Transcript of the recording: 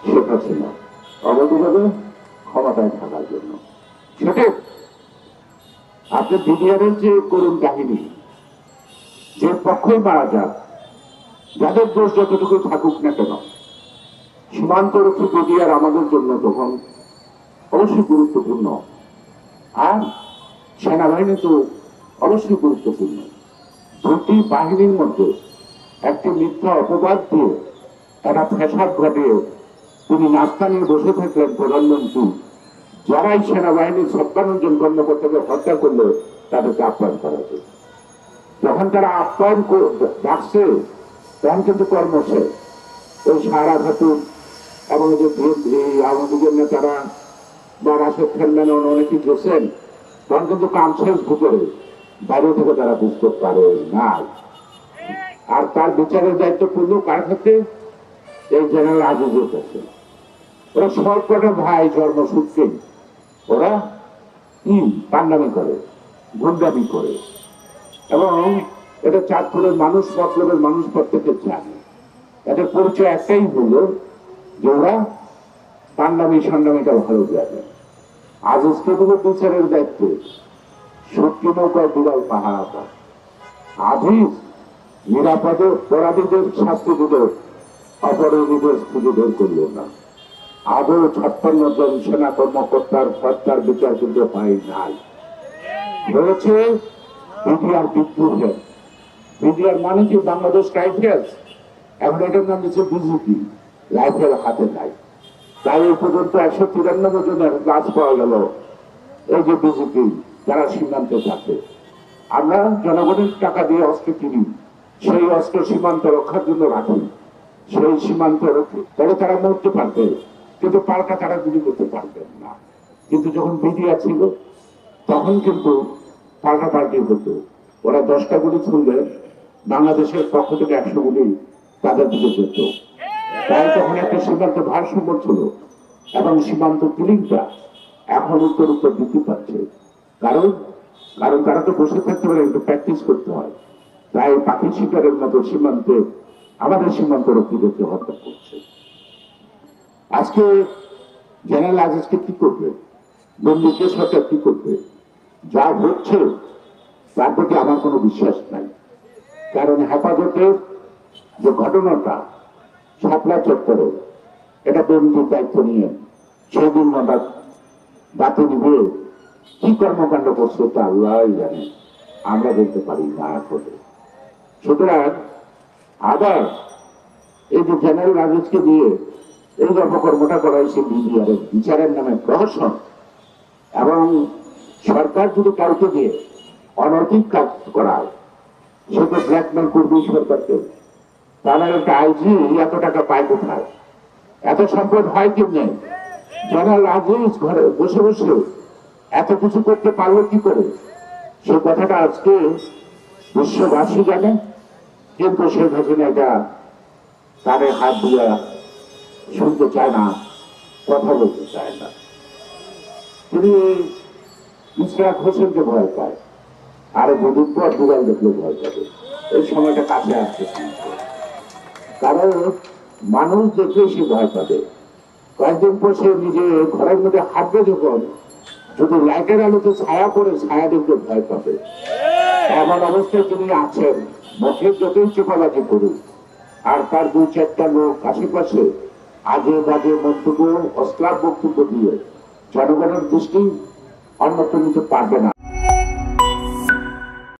শেখ হাসিনা অবৈধভাবে ক্ষমতায় থাকার জন্য। সেটা আপনি বিডিআরের যে করুণ কাহিনী, যে পক্ষই মারা যাক, যাদের দোষ যতটুকু থাকুক না কেন, সীমান্তরক্ষী বিডিআর আমাদের জন্য তখন অবশ্যই গুরুত্বপূর্ণ, আর সেনাবাহিনী তো অবশ্যই গুরুত্বপূর্ণ। দুটি বাহিনীর মধ্যে একটি মিথ্যা অপবাদ দিয়ে তারা ফ্যাসাদ ঘটিয়ে তিনি নাস্তা নিয়ে বসে থাকলেন প্রধানমন্ত্রী। যারাই সেনাবাহিনীর 56 জন কর্মকর্তাকে হত্যা করলো তাদেরকে আপ্যায়ন করা যায়। যখন তারা আপ্যায়ন ডাকছে তখন কিন্তু কর্মশেষ। ওই সারা খাতুন এবং যে আওয়ামী লীগের নেতারা বা রাশেদ খান অনেকেই গেছেন, তখন কিন্তু কাম শেষ ভিতরে, বাইরে থেকে তারা বুঝতে পারে না। আর তার বিচারের দায়িত্ব পড়লো কার ক্ষেত্রে? এই জেনারেল আজিজের কাছে। ওরা সবকটা ভাই জন্মসূত্রে ওরা পান্ডামি করে, গুন্ডামি করে, এবং এটা চাঁদপুরের মানুষ, মতলবের মানুষ প্রত্যেকে জানে। এটার পরিচয় একটাই হলো যে ওরা পান্ডামি সান্ডামিটা ভালো জানে। আজিজকে দেবো বিচারের দায়িত্বে, শক্তি নৌকায় বিড়াল পাহাড়া। আজিজ নিরাপদে অপরাধীদের শাস্তি দিল, অপরাধীদের খুঁজে বের করল না। আদৌ 56 জন সেনা কর্মকর্তার হত্যার বিচার কিন্তু হয় নাই। হয়েছে বিডিআর বিদ্রোহে। বিডিআর মানে কি? বাংলাদেশ রাইফেলস। এখন এটার নাম দিচ্ছে বিজেপি। রাইফেল হাতে নাই, তাই এই পর্যন্ত 193 জনের লাশ পাওয়া গেল। এই যে বিজেপি যারা সীমান্তে থাকে, আমরা জনগণের টাকা দিয়ে অস্ত্র কিনি, সেই অস্ত্র সীমান্ত রক্ষার জন্য রাখি, সেই সীমান্ত রক্ষে তবে তারা মরতে পারবে, কিন্তু পাল্টা তারা গুলি করতে পারবেন না। কিন্তু যখন বিডিআর ছিল তখন কিন্তু পাল্টাপাল্টি হতো। ওরা 10টা গুলি ছুঁড়লে বাংলাদেশের পক্ষ থেকে 100 গুলি তাদের দিকে যেত। তাই তখন একটা সীমান্ত ভারসাম্য ছিল, এবং সীমান্ত কিলিংটা এখন উত্তর উত্তর বৃদ্ধি পাচ্ছে। কারণ কারণ তারা তো বসে থাকতে পারে, একটু প্র্যাকটিস করতে হয়। তাই পাখি শিকারের মতো সীমান্তে আমাদের সীমান্ত রক্ষীদেরকে হত্যা করছে। আজকে জেনারেল আজিজকে কি করবে? বন্দুকের সরকার কি করবে? যা হচ্ছে তার প্রতি আমার কোনো বিশ্বাস নাই। কারণ হেফাজতের যে ঘটনাটা শাপলা চত্বরে, এটা বন্দুক দায়িত্ব নিয়ে সেদিন বাতি নিবে কি কর্মকাণ্ড করছে তা আল্লাহ জানে, আমরা বলতে পারি না করে। সুতরাং আবার এই যে জেনারেল আজিজকে দিয়ে এই অপকর্মটা করা হয়েছে বিডিআরের বিচারের নামে প্রহসন, এবং সরকার যদি কাউকে দিয়ে অনৈতিক কাজ করায় সে তো ব্ল্যাকমেল করবে সরকারকে। তাহলে একটা আইজি এত টাকা পায় কোথায়? এত সম্পদ হয় কেমনে? জেনারেল আজিজ ঘরে বসে বসে এত কিছু করতে পারলো কি করে? সে কথাটা আজকে বিশ্ববাসী জানে, কিন্তু শেখ হাসিনা এটা তাদের হাত দিয়ে শুনতে চায় না, কথা বলতে চায় না। তিনি ইশরাক হোসেনকে ভয় পায়, আরো দুদিন পর দুবার দেখলে ভয় পাবে। এই সময়টা কাছে আসতেছে, কারণ মানুষ দেখলে সে ভয় পাবে। কয়েকদিন পর সে নিজে ঘরের মধ্যে হাঁটবে, যখন যদি লাইটের আলোতে ছায়া পড়ে, ছায়া দেখলে ভয় পাবে। এমন অবস্থায় তিনি আছেন, মুখে যতই চেপাবাজি করুন, আর তার 2-4টা লোক আশেপাশে আজে বাজে মন্তব্য, অশ্লীল বক্তব্য দিয়ে জনগণের দৃষ্টি অন্যত্র নিতে পারবে না।